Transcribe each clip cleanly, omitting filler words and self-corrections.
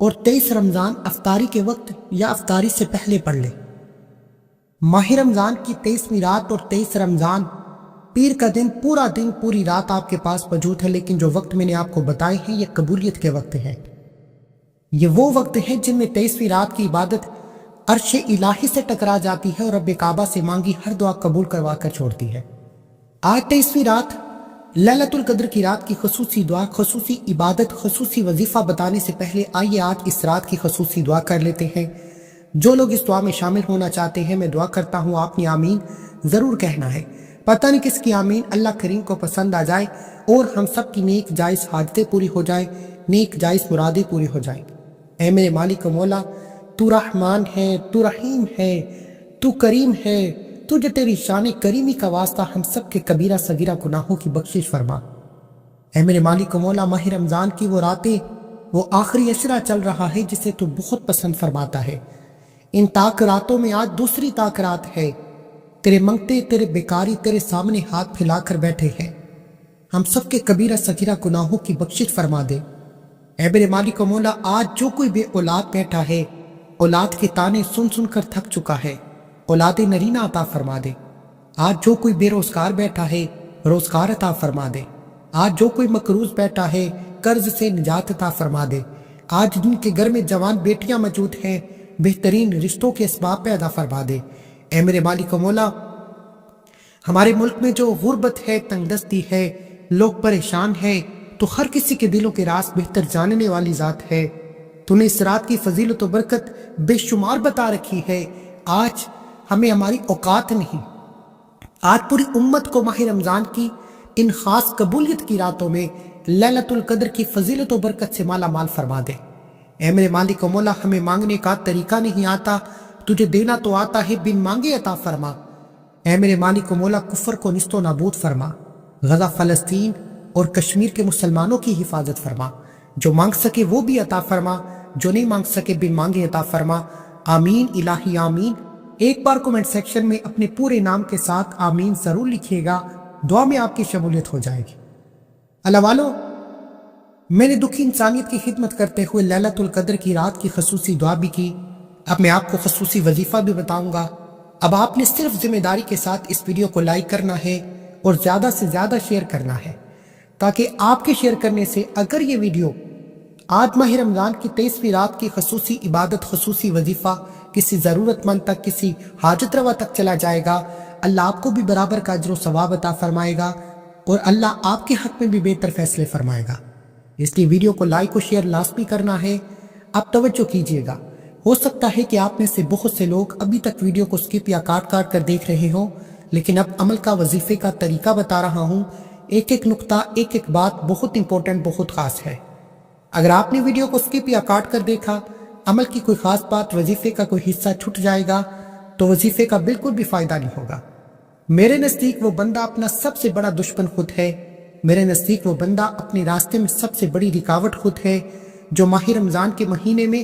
اور 23 رمضان افطاری کے وقت یا افطاری سے پہلے پڑھ لیں۔ ماہ رمضان کی 23ویں رات اور 23 رمضان پیر کا دن پورا دن پوری رات آپ کے پاس موجود ہے، لیکن جو وقت میں نے آپ کو بتائے ہیں یہ قبولیت کے وقت ہیں۔ یہ وہ وقت ہیں جن میں 23ویں رات کی عبادت عرش الہی سے ٹکرا جاتی ہے اور رب کعبہ سے مانگی ہر دعا قبول کروا کر چھوڑتی ہے۔ آج 23ویں رات لیلۃ القدر کی رات کی خصوصی دعا، خصوصی عبادت، خصوصی وظیفہ بتانے سے پہلے آئیے آج اس رات کی خصوصی دعا کر لیتے ہیں۔ جو لوگ اس دعا میں شامل ہونا چاہتے ہیں، میں دعا کرتا ہوں آپ نے آمین ضرور کہنا ہے۔ پتہ نہیں کس کی آمین اللہ کریم کو پسند آ جائے اور ہم سب کی نیک جائز حاجتیں پوری ہو جائیں، نیک جائز مرادیں پوری ہو جائیں۔ اے میرے مالک و مولا، تو رحمان ہے، تو رحیم ہے، تو کریم ہے، تجھے تیری شان کریمی کا واسطہ ہم سب کے کبیرہ صغیرہ گناہوں کی بخشش فرما۔ اے میرے مالک و مولا، ماہ رمضان کی وہ راتیں، وہ آخری عشرہ چل رہا ہے جسے تو بہت پسند فرماتا ہے۔ ان تاک راتوں میں آج دوسری تاک رات ہے، تیرے منگتے، تیرے بیکاری تیرے سامنے ہاتھ پھیلا کر بیٹھے ہیں، ہم سب کے کبیرہ صغیرہ گناہوں کی بخشش فرما دے۔ اے میرے مالک و مولا، آج جو کوئی بے اولاد بیٹھا ہے، اولاد کے تانے سن سن کر تھک چکا ہے، اولاد نرینہ عطا فرما دے۔ آج جو کوئی بے روزگار بیٹھا ہے، روزگار عطا فرما دے۔ آج جو کوئی مقروض بیٹھا ہے، قرض سے نجات عطا فرما دے۔ آج جن کے گھر میں جوان بیٹیاں موجود ہیں، بہترین رشتوں کے اسباب پیدا فرما دے۔ اے میرے مالک و مولا، ہمارے ملک میں جو غربت ہے، تنگ دستی ہے، لوگ پریشان ہیں، تو ہر کسی کے دلوں کے راز بہتر جاننے والی ذات ہے۔ تو نے اس رات کی فضیلت و برکت بے شمار بتا رکھی ہے۔ آج ہمیں ہماری اوقات نہیں، آج پوری امت کو ماہ رمضان کی ان خاص قبولیت کی راتوں میں لیلۃ القدر کی فضیلت و برکت سے مالا مال فرما دے۔ اے میرے مالک و مولا، ہمیں مانگنے کا طریقہ نہیں آتا، تجھے دینا تو آتا ہے، بن مانگے عطا فرما۔ اے میرے مالک و مولا، کفر کو نست و نابود فرما، غزہ فلسطین اور کشمیر کے مسلمانوں کی حفاظت فرما۔ جو مانگ سکے وہ بھی عطا فرما، جو نہیں مانگ سکے بن مانگے عطا فرما۔ آمین الہی آمین۔ ایک بار کومنٹ سیکشن میں اپنے پورے نام کے ساتھ آمین ضرور لکھیے گا، دعا میں آپ کی شمولیت ہو جائے گی۔ اللہ والو، میں نے دکھی انسانیت کی خدمت کرتے ہوئے لیلۃ القدر کی رات کی خصوصی دعا بھی کی، اب میں آپ کو خصوصی وظیفہ بھی بتاؤں گا۔ اب آپ نے صرف ذمہ داری کے ساتھ اس ویڈیو کو لائک کرنا ہے اور زیادہ سے زیادہ شیئر کرنا ہے، تاکہ آپ کے شیئر کرنے سے اگر یہ ویڈیو آج ماہ رمضان کی 23ویں رات کی خصوصی عبادت، خصوصی وظیفہ کسی ضرورت مند تک، کسی حاجت روا تک چلا جائے گا، اللہ آپ کو بھی برابر کا اجر و ثواب عطا فرمائے گا اور اللہ آپ کے حق میں بھی بہتر فیصلے فرمائے گا۔ اس لیے ویڈیو کو لائک و شیئر لازمی کرنا ہے۔ اب توجہ کیجئے گا، ہو سکتا ہے کہ آپ میں سے بہت سے لوگ ابھی تک ویڈیو کو سکپ یا کاٹ کاٹ کر دیکھ رہے ہوں، لیکن اب عمل کا وظیفے کا طریقہ بتا رہا ہوں۔ ایک ایک نقطہ، ایک ایک بات بہت امپورٹنٹ، بہت خاص ہے۔ اگر آپ نے ویڈیو کو سکپ یا کاٹ کر دیکھا، عمل کی کوئی خاص بات، وظیفے کا کوئی حصہ چھٹ جائے گا، تو وظیفے کا بالکل بھی فائدہ نہیں ہوگا۔ میرے نزدیک وہ بندہ اپنا سب سے بڑا دشمن خود ہے۔ میرے نزدیک وہ بندہ اپنے راستے میں سب سے بڑی رکاوٹ خود ہے، جو ماہ رمضان کے مہینے میں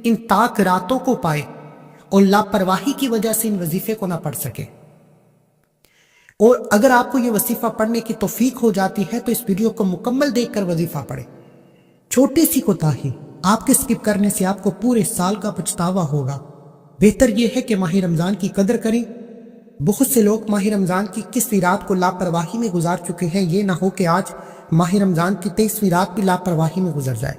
ان تاک راتوں کو پائے اور لاپرواہی کی وجہ سے ان وظیفے کو نہ پڑھ سکے۔ اور اگر آپ کو یہ وظیفہ پڑھنے کی توفیق ہو جاتی ہے تو اس ویڈیو کو مکمل دیکھ کر وظیفہ پڑھیں۔ چھوٹی سی کوتاہی آپ کے سکپ کرنے سے آپ کو پورے سال کا پچھتاوا ہوگا۔ بہتر یہ ہے کہ ماہ رمضان کی قدر کریں۔ بہت سے لوگ ماہ رمضان کی 21ویں رات کو لاپرواہی میں گزار چکے ہیں، یہ نہ ہو کہ آج ماہ رمضان کی 23ویں رات بھی لاپرواہی میں گزر جائے۔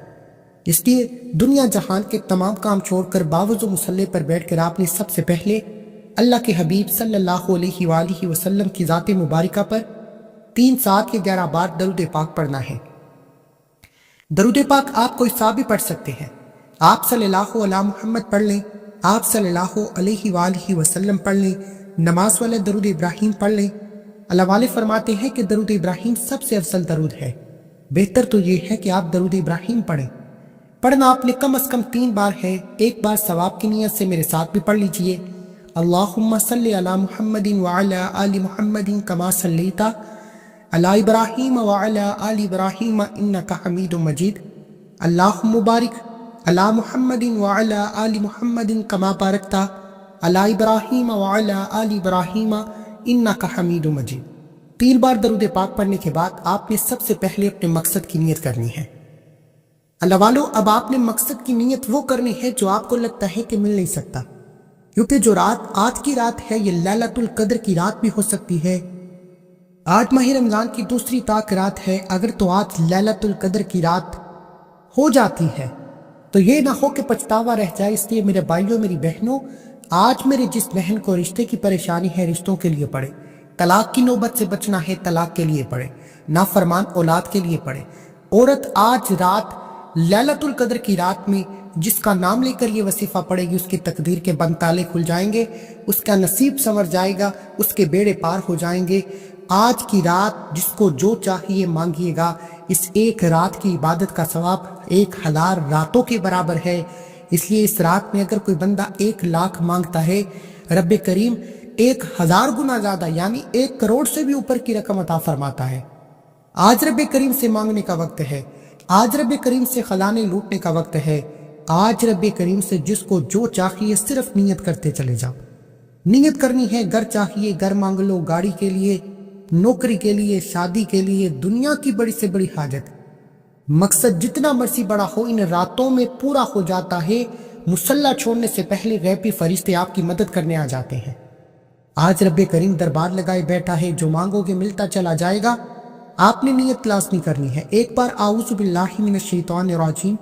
اس لیے دنیا جہان کے تمام کام چھوڑ کر باوضو مصلی پر بیٹھ کر آپ نے سب سے پہلے اللہ کے حبیب صلی اللہ علیہ وآلہ وسلم کی ذات مبارکہ پر 3 7 یا 11 بار درود پاک پڑھنا ہے۔ درود پاک آپ کوئی سا بھی پڑھ سکتے ہیں۔ آپ صلی اللہ علیہ محمد پڑھ لیں، آپ صلی اللہ علیہ وآلہ وسلم پڑھ لیں، نماز والے درود ابراہیم پڑھ لیں۔ اللہ والے فرماتے ہیں کہ درود ابراہیم سب سے افضل درود ہے۔ بہتر تو یہ ہے کہ آپ درود ابراہیم پڑھیں۔ پڑھنا آپ نے کم از کم 3 بار ہے۔ ایک بار ثواب کی نیت سے میرے ساتھ بھی پڑھ لیجئے۔ اللہم صلی علی محمد وعلی آل محمد کما صلیت علی ابراہیم وعلی آل ابراہیم انک حمید مجید۔ اللہم بارک علی محمد وعلی آل محمد کما بارکت علی ابراہیم وعلی آل ابراہیم انک حمید مجید۔ 3 بار درود پاک پڑھنے کے بعد آپ نے سب سے پہلے اپنے مقصد کی نیت کرنی ہے۔ اللہ والو، اب آپ نے مقصد کی نیت وہ کرنی ہے جو آپ کو لگتا ہے کہ مل نہیں سکتا، کیونکہ جو رات آج کی رات ہے یہ لیلۃ القدر کی رات بھی ہو سکتی ہے۔ آج ماہ رمضان کی دوسری طاق رات ہے، اگر تو آج لیلۃ القدر کی رات ہو جاتی ہے تو یہ نہ ہو کہ پچھتاوا رہ جائے۔ اس لیے میرے بھائیوں، میری بہنوں، آج میرے جس بہن کو رشتے کی پریشانی ہے رشتوں کے لیے پڑھے، طلاق کی نوبت سے بچنا ہے طلاق کے لیے پڑھے، نافرمان اولاد کے لیے پڑھے۔ عورت آج رات لیلۃ القدر کی رات میں جس کا نام لے کر یہ وظیفہ پڑھے گی، اس کی تقدیر کے بند تالے کھل جائیں گے، اس کا نصیب سنور جائے گا، اس کے بیڑے پار ہو جائیں گے۔ آج کی رات جس کو جو چاہیے مانگیے گا، اس ایک رات کی عبادت کا ثواب 1000 راتوں کے برابر ہے۔ اس لیے اس رات میں اگر کوئی بندہ 1,00,000 مانگتا ہے، رب کریم 1000 گنا زیادہ یعنی 1 کروڑ سے بھی اوپر کی رقم عطا فرماتا ہے۔ آج رب کریم سے مانگنے کا وقت ہے، آج رب کریم سے خزانے لوٹنے کا وقت ہے۔ آج رب کریم سے جس کو جو چاہیے صرف نیت کرتے چلے جاؤ۔ نیت کرنی ہے، گھر چاہیے گھر مانگ لو، گاڑی کے لیے، نوکری کے لیے، شادی کے لیے، دنیا کی بڑی سے بڑی حاجت، مقصد جتنا مرضی بڑا ہو ان راتوں میں پورا ہو جاتا ہے۔ مصلی چھوڑنے سے پہلے غیبی فرشتے آپ کی مدد کرنے آ جاتے ہیں۔ آج رب کریم دربار لگائے بیٹھا ہے، جو مانگو گے ملتا چلا جائے گا۔ آپ نے نیت لازمی کرنی ہے۔ ایک بار اعوذ باللہ من الشیطان الرجیم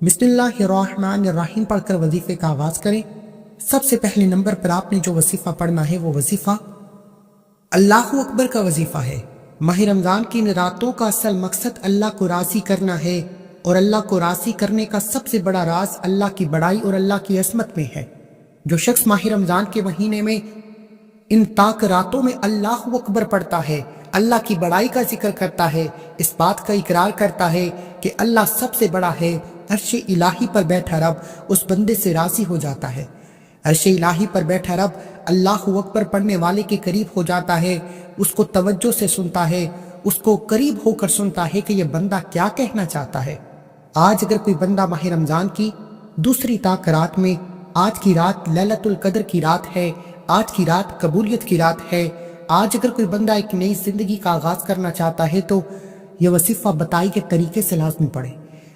بسم اللہ الرحمن الرحیم پڑھ کر وظیفے کا آغاز کریں۔ سب سے پہلے نمبر پر آپ نے جو وظیفہ پڑھنا ہے وہ وظیفہ اللہ اکبر کا وظیفہ ہے۔ ماہ رمضان کی ان راتوں کا اصل مقصد اللہ کو راضی کرنا ہے، اور اللہ کو راضی کرنے کا سب سے بڑا راز اللہ کی بڑائی اور اللہ کی عظمت میں ہے۔ جو شخص ماہ رمضان کے مہینے میں ان طاق راتوں میں اللہ اکبر پڑھتا ہے، اللہ کی بڑائی کا ذکر کرتا ہے، اس بات کا اقرار کرتا ہے کہ اللہ سب سے بڑا ہے، عرش الہی پر بیٹھا رب اس بندے سے راضی ہو جاتا ہے۔ عرش الہی پر بیٹھا رب اللہ اکبر پڑھنے والے کے قریب ہو جاتا ہے، اس کو توجہ سے سنتا ہے، اس کو قریب ہو کر سنتا ہے کہ یہ بندہ کیا کہنا چاہتا ہے۔ آج اگر کوئی بندہ ماہ رمضان کی دوسری طاق رات میں، آج کی رات لیلۃ القدر کی رات ہے، آج کی رات قبولیت کی رات ہے، آج اگر کوئی بندہ ایک نئی زندگی کا آغاز کرنا چاہتا ہے تو یہ وظیفہ بتائی کے طریقے سے لازمی پڑھے۔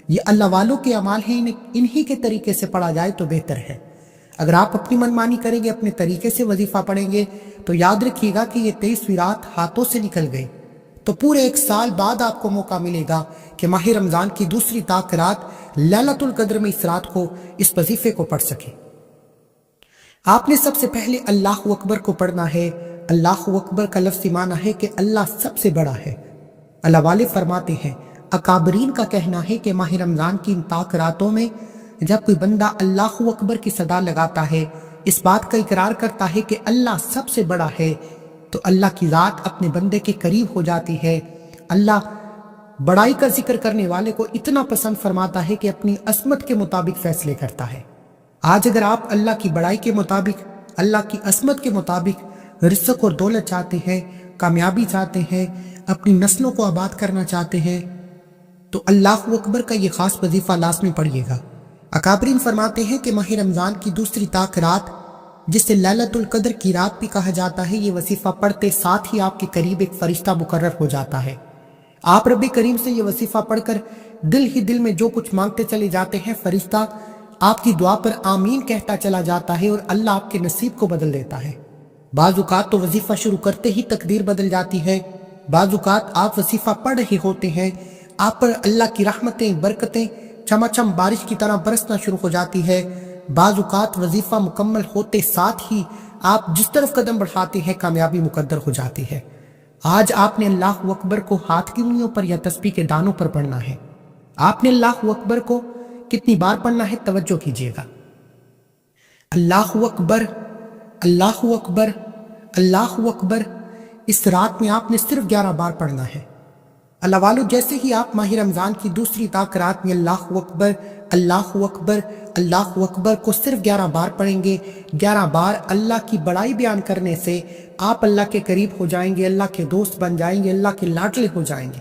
یہ اللہ والوں کے اعمال ہیں، انہی کے طریقے سے پڑھا جائے تو بہتر ہے۔ اگر آپ اپنی منمانی کریں گے، اپنے طریقے سے وظیفہ پڑھیں گے تو یاد رکھیے گا کہ یہ 23ویں رات ہاتھوں سے نکل گئی تو پورے 1 سال بعد آپ کو موقع ملے گا کہ ماہ رمضان کی دوسری طاق رات لیلۃ القدر میں اس رات کو اس وظیفے کو پڑھ سکیں۔ آپ نے سب سے پہلے اللہ اکبر کو پڑھنا ہے۔ اللہ اکبر کا لفظی معنی ہے کہ اللہ سب سے بڑا ہے۔ اللہ والے فرماتے ہیں، اکابرین کا کہنا ہے کہ ماہ رمضان کی ان طاق راتوں میں جب کوئی بندہ اللہ اکبر کی صدا لگاتا ہے، اس بات کا اقرار کرتا ہے کہ اللہ سب سے بڑا ہے، تو اللہ کی ذات اپنے بندے کے قریب ہو جاتی ہے۔ اللہ بڑائی کا ذکر کرنے والے کو اتنا پسند فرماتا ہے کہ اپنی عظمت کے مطابق فیصلے کرتا ہے۔ آج اگر آپ اللہ کی بڑائی کے مطابق، اللہ کی عظمت کے مطابق رزق اور دولت چاہتے ہیں، کامیابی چاہتے ہیں، اپنی نسلوں کو آباد کرنا چاہتے ہیں، تو اللہ اکبر کا یہ خاص وظیفہ لازمی پڑھیے گا۔ اکابرین فرماتے ہیں کہ ماہ رمضان کی دوسری طاق رات، جسے لیلۃ القدر کی رات بھی کہا جاتا ہے، یہ وظیفہ پڑھتے ساتھ ہی آپ کے قریب ایک فرشتہ مقرر ہو جاتا ہے۔ آپ رب کریم سے یہ وظیفہ پڑھ کر دل ہی دل میں جو کچھ مانگتے چلے جاتے ہیں، فرشتہ آپ کی دعا پر آمین کہتا چلا جاتا ہے اور اللہ آپ کے نصیب کو بدل دیتا ہے۔ بعض اوقات تو وظیفہ شروع کرتے ہی تقدیر بدل جاتی ہے، بعض اوقات آپ وظیفہ پڑھ رہے ہوتے ہیں، آپ پر اللہ کی رحمتیں، برکتیں چماچم بارش کی طرح برسنا شروع ہو جاتی ہے۔ بعض اوقات وظیفہ مکمل ہوتے ساتھ ہی آپ جس طرف قدم بڑھاتے ہیں کامیابی مقدر ہو جاتی ہے۔ آج آپ نے اللہ اکبر کو ہاتھ کی انگلیوں پر یا تسبیح کے دانوں پر پڑھنا ہے۔ آپ نے اللہ اکبر کو کتنی بار پڑھنا ہے توجہ کیجیے گا۔ اللہ اکبر، اللہ اکبر، اللہ اکبر، اس رات میں آپ نے صرف 11 بار پڑھنا ہے۔ اللہ والو، جیسے ہی آپ ماہ رمضان کی دوسری طاق رات میں اللہ اکبر، اللہ اکبر، اللہ اکبر کو صرف 11 بار پڑھیں گے، 11 بار اللہ کی بڑائی بیان کرنے سے آپ اللہ کے قریب ہو جائیں گے، اللہ کے دوست بن جائیں گے، اللہ کے لاڈلے ہو جائیں گے۔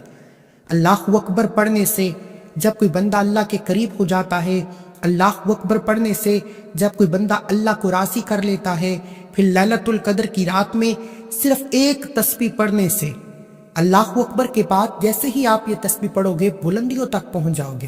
اللہ اکبر پڑھنے سے جب کوئی بندہ اللہ کے قریب ہو جاتا ہے، اللہ اکبر پڑھنے سے جب کوئی بندہ اللہ کو راضی کر لیتا ہے، پھر لیلۃ القدر کی رات میں صرف ایک تسبیح پڑھنے سے اللہ اکبر کے بعد جیسے ہی آپ یہ تسبیح پڑھو گے بلندیوں تک پہنچ جاؤ گے۔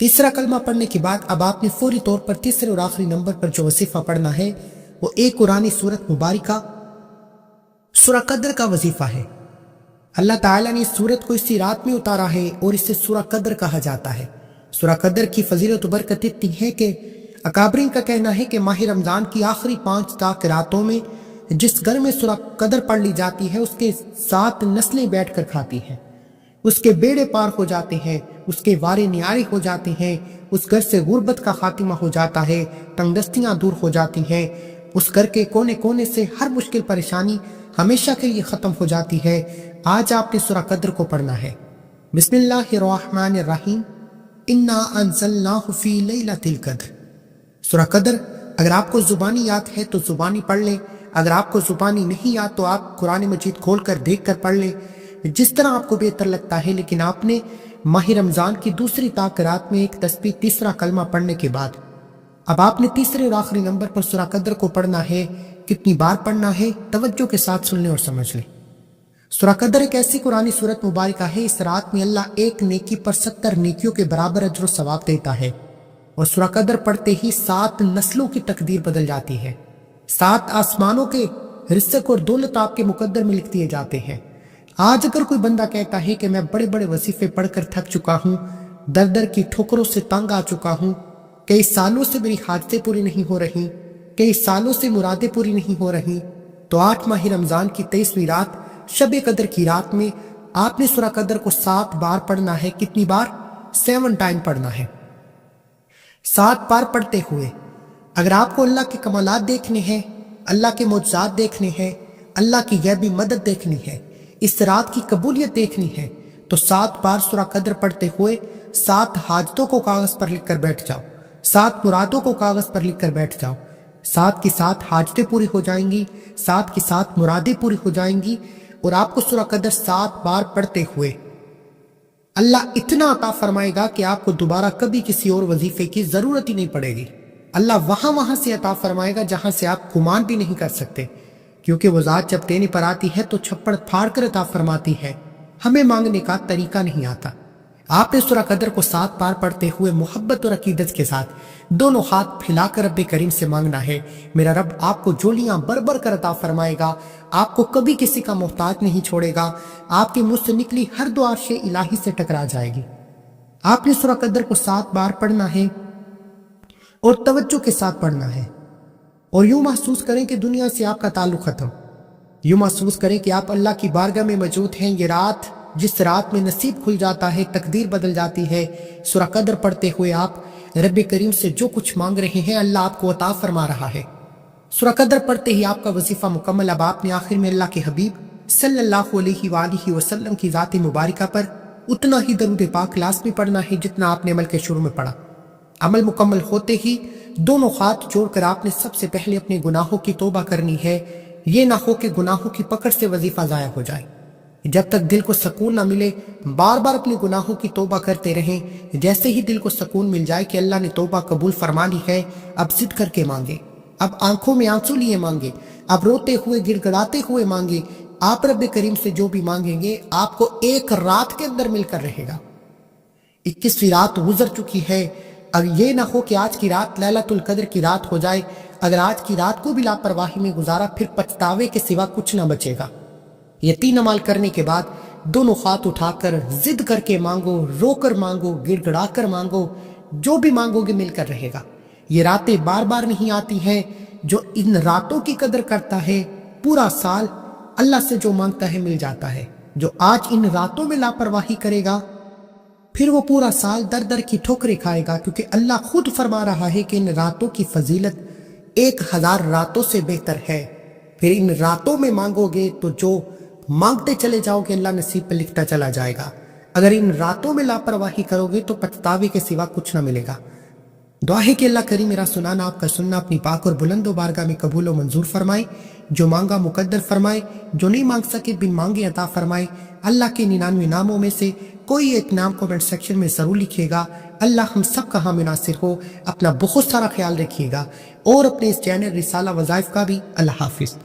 تیسرا کلمہ پڑھنے کے بعد اب آپ نے فوری طور پر تیسرے اور آخری نمبر پر جو وظیفہ پڑھنا ہے وہ ایک قرآن سورت مبارکہ سورہ قدر کا وظیفہ ہے۔ اللہ تعالیٰ نے اس سورت کو اسی رات میں اتارا ہے اور اسے سورہ قدر کہا جاتا ہے۔ سورہ قدر کی فضیلت و برکت اتنی ہے کہ اکابرین کا کہنا ہے کہ ماہ رمضان کی آخری 5 تاک راتوں میں جس گھر میں سورہ قدر پڑھ لی جاتی ہے اس کے 7 نسلیں بیٹھ کر کھاتی ہیں، اس کے بیڑے پار ہو جاتے ہیں، اس کے وارے نیارے ہو جاتے ہیں، اس گھر سے غربت کا خاتمہ ہو جاتا ہے، تنگ دستیاں دور ہو جاتی ہیں، اس گھر کے کونے کونے سے ہر مشکل پریشانی ہمیشہ کے لیے ختم ہو جاتی ہے۔ آج آپ نے سورہ قدر کو پڑھنا ہے۔ بسم اللہ الرحمن الرحیم، انا انزلناہ فی لیلۃ القدر۔ سورہ قدر اگر آپ کو زبانی یاد ہے تو زبانی پڑھ لیں، اگر آپ کو زبانی نہیں یاد تو آپ قرآن مجید کھول کر دیکھ کر پڑھ لیں، جس طرح آپ کو بہتر لگتا ہے، لیکن آپ نے ماہ رمضان کی دوسری تاک رات میں ایک تسبیح تیسرا کلمہ پڑھنے کے بعد اب آپ نے تیسرے اور آخری نمبر پر سورہ قدر کو پڑھنا ہے۔ کتنی بار پڑھنا ہے توجہ کے ساتھ سن لیں اور سمجھ لیں۔ سورہ قدر ایک ایسی قرآنی سورت مبارکہ ہے، اس رات میں اللہ ایک نیکی پر 70 نیکیوں کے برابر اجر و ثواب دیتا ہے، اور سورہ قدر پڑھتے ہی 7 نسلوں کی تقدیر بدل جاتی ہے، 7 آسمانوں کے رزق اور دولت آپ کے مقدر میں لکھ دیے جاتے ہیں۔ آج اگر کوئی بندہ کہتا ہے کہ میں بڑے بڑے وظیفے پڑھ کر تھک چکا ہوں، در در کی ٹھوکروں سے تنگ آ چکا ہوں، کئی سالوں سے میری حاجتیں پوری نہیں ہو رہی، کئی سالوں سے مرادیں پوری نہیں ہو رہی، تو 8 ماہ رمضان کی 23ویں رات شب قدر کی رات میں آپ نے سورہ قدر کو 7 بار پڑھنا ہے۔ کتنی بار؟ 7 ٹائم پڑھنا ہے، 7 بار پڑھتے ہوئے۔ اگر آپ کو اللہ کے کمالات دیکھنے ہیں، اللہ کے معجزات دیکھنے ہیں، اللہ کی غیبی مدد دیکھنی ہے، اس رات کی قبولیت دیکھنی ہے، تو 7 بار سورہ قدر پڑھتے ہوئے 7 حاجتوں کو کاغذ پر لکھ کر بیٹھ جاؤ، 7 مرادوں کو کاغذ پر لکھ کر بیٹھ جاؤ۔ 7 کی 7 حاجتیں پوری ہو جائیں گی، 7 کی 7 مرادیں پوری ہو جائیں گی، اور آپ کو سورہ قدر 7 بار پڑھتے ہوئے اللہ اتنا عطا فرمائے گا کہ آپ کو دوبارہ کبھی کسی اور وظیفے کی ضرورت ہی نہیں پڑے گی۔ اللہ وہاں سے عطا فرمائے گا جہاں سے آپ گمان بھی نہیں کر سکتے، کیونکہ وہ ذات جب دینے پر آتی ہے تو چھپڑ پھاڑ کر عطا فرماتی ہے، ہمیں مانگنے کا طریقہ نہیں آتا۔ آپ نے سورہ قدر کو 7 بار پڑھتے ہوئے محبت اور عقیدت کے ساتھ دونوں ہاتھ پھیلا کر رب کریم سے مانگنا ہے۔ میرا رب آپ کو جولیاں بر کر عطا فرمائے گا، آپ کو کبھی کسی کا محتاج نہیں چھوڑے گا، آپ کے منہ سے نکلی ہر دعا عرش الہی سے ٹکرا جائے گی۔ آپ نے سورہ قدر کو 7 بار پڑھنا ہے اور توجہ کے ساتھ پڑھنا ہے، اور یوں محسوس کریں کہ دنیا سے آپ کا تعلق ختم، یوں محسوس کریں کہ آپ اللہ کی بارگاہ میں موجود ہیں۔ یہ رات جس رات میں نصیب کھل جاتا ہے، تقدیر بدل جاتی ہے، سورہ قدر پڑھتے ہوئے آپ رب کریم سے جو کچھ مانگ رہے ہیں اللہ آپ کو عطا فرما رہا ہے۔ سورہ قدر پڑھتے ہی آپ کا وظیفہ مکمل۔ اب آپ نے آخر میں اللہ کے حبیب صلی اللہ علیہ وآلہ وسلم کی ذات مبارکہ پر اتنا ہی درود پاک لازمی پڑھنا ہے جتنا آپ نے عمل کے شروع میں پڑھا۔ عمل مکمل ہوتے ہی دونوں ہاتھ جوڑ کر آپ نے سب سے پہلے اپنے گناہوں کی توبہ کرنی ہے۔ یہ نہ ہو کہ گناہوں کی پکڑ سے وظیفہ ضائع ہو جائے۔ جب تک دل کو سکون نہ ملے بار بار اپنے گناہوں کی توبہ کرتے رہیں۔ جیسے ہی دل کو سکون مل جائے کہ اللہ نے توبہ قبول فرما لی ہے، اب ضد کر کے مانگے، اب آنکھوں میں آنسو لیے مانگے، اب روتے ہوئے گڑ گڑاتے ہوئے مانگے۔ آپ رب کریم سے جو بھی مانگیں گے آپ کو ایک رات کے اندر مل کر رہے گا۔ 21ویں رات گزر چکی ہے، اب یہ نہ ہو کہ آج کی رات لیلۃ القدر کی رات ہو جائے۔ اگر آج کی رات کو بھی لاپرواہی میں گزارا پھر پچھتاوے کے سوا کچھ نہ بچے گا۔ یہ 3 عمل کرنے کے بعد دونوں ہاتھ اٹھا کر ضد کر کے مانگو، رو کر مانگو، گڑ گڑا کر مانگو، جو بھی مانگو گے مل کر رہے گا۔ یہ راتیں بار بار نہیں آتی ہیں، جو ان راتوں کی قدر کرتا ہے پورا سال اللہ سے جو مانگتا ہے مل جاتا ہے۔ جو آج ان راتوں میں لاپرواہی کرے گا پھر وہ پورا سال در در کی ٹھوکریں کھائے گا، کیونکہ اللہ خود فرما رہا ہے کہ ان راتوں کی فضیلت 1000 راتوں سے بہتر ہے۔ پھر ان راتوں میں مانگو گے تو جو مانگتے چلے جاؤ گے اللہ نصیب پہ لکھتا چلا جائے گا۔ اگر ان راتوں میں لاپرواہی کرو گے تو پچھتاوے کے سوا کچھ نہ ملے گا۔ دعا ہے کہ اللہ کریم میرا سنانا آپ کا سننا اپنی پاک اور بلند و بارگاہ میں قبول و منظور فرمائے، جو مانگا مقدر فرمائے، جو نہیں مانگ سکے بن مانگے عطا فرمائے۔ اللہ کے 99 ناموں میں سے کوئی ایک نام کومنٹ سیکشن میں ضرور لکھیے گا۔ اللہ ہم سب کا حامی ناصر ہو۔ اپنا بہت سارا خیال رکھیے گا اور اپنے اس چینل رسالہ وظائف کا بھی۔ اللہ حافظ۔